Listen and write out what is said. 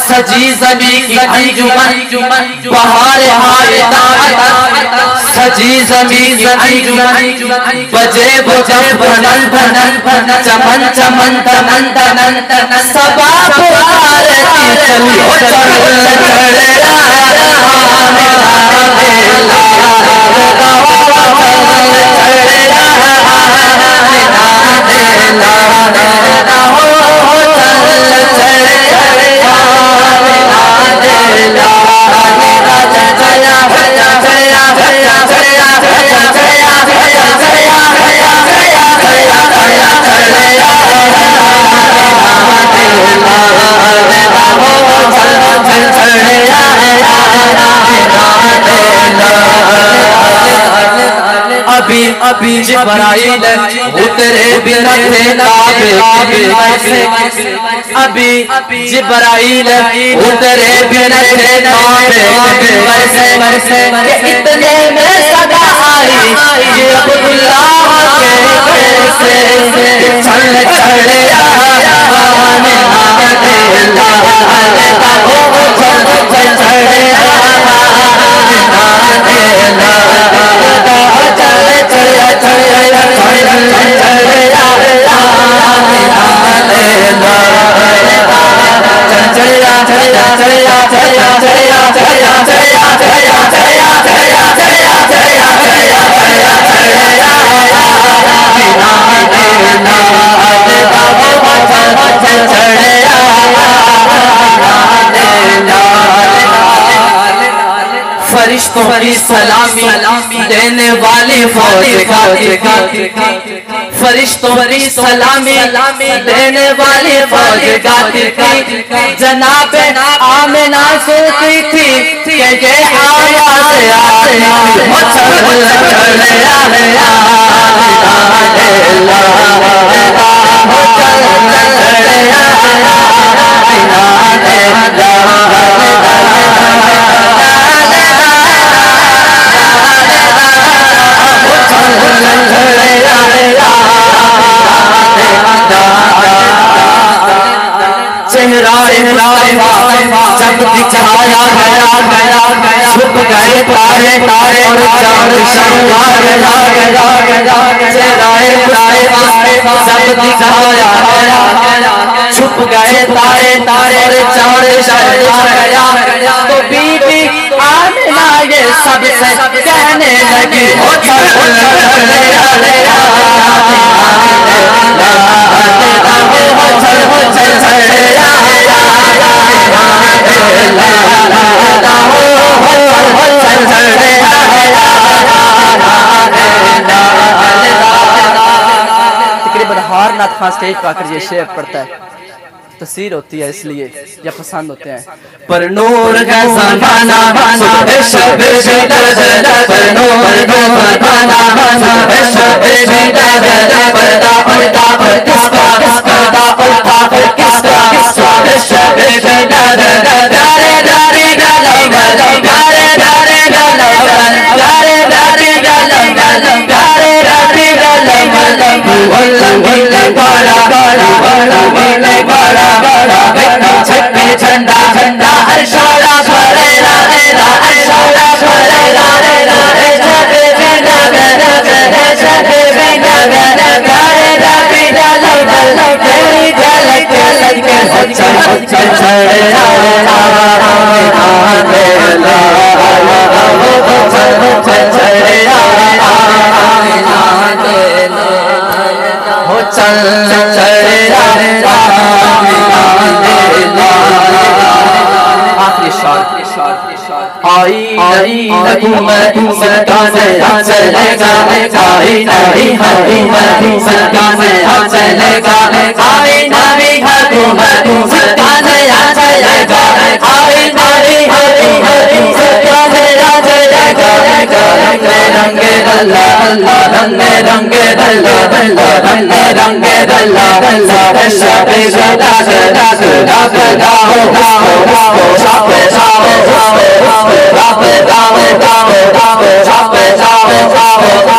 सजी ज़मीं की अंजुमन, बहार हाय दाअत सजी ज़मीं की अंजुमन, बजे बजे भनन भनन भनन, चमन चमन तमन तमन तमन, सबा पुकारती चलियो अभी अभी जिब्राइल उतरे बिना थे काबे से, अभी जिब्राइल उतरे बिना थे काबे से, इतने में सदा आई ये अब्दुल्लाह के से चल चले फरिश्तों की सलामी देने वाली फौज का, फरिश्तों की सलामी देने वाली फौज गाती थी, जनाब आमिना सुनती थी कि ये आवाज़ जब दिखाया गया छुप गए तारे तारे और चांद शर्माए जब दिखाया गया छुप गए तारे तारे और चांद शर्माया, तो बीबी आमिना ये सबसे कहने लगी हारनाथ खान स्टेज पर आकर ये शेर पढ़ता है, तस्वीर होती है इसलिए या पसंद होते हैं। पर नूर का ज़माना शब शिदत, पर नूर का ज़माना शब शिदत, पर्दा उल्टा पर किसका पर्दा उल्टा पर किसका शब शिदत, दारे दारे गलम गलम, दारे दारे गलम गलम, दारे दारे गलम गलम, दारे दारे गलम गलम, वल्लम वल्लम बड़ा बड़ा बड़ा बड़ा बड़ा बड़ा छक्के झंडा झंडा हर शोरा भरे रा हर शोरा भरे रा छक्के झंडा गरा गरा छक्के झंडा गरा गारे रा बिना लग लग तेरी झलक झलक हो चल चल चले रा आई हुकूमत सरकाने चलेगा, आई नई हुकूमत सरकाने चलेगा, आई नई हुकूमत सरकाने चलेगा, आई नई हुकूमत सरकाने चलेगा, रंगे रंगे अल्लाह अल्लाह रंगे रंगे अल्लाह अल्लाह हमने रंग रला शब जलाल रब दाओ शब दाओ शब दाओ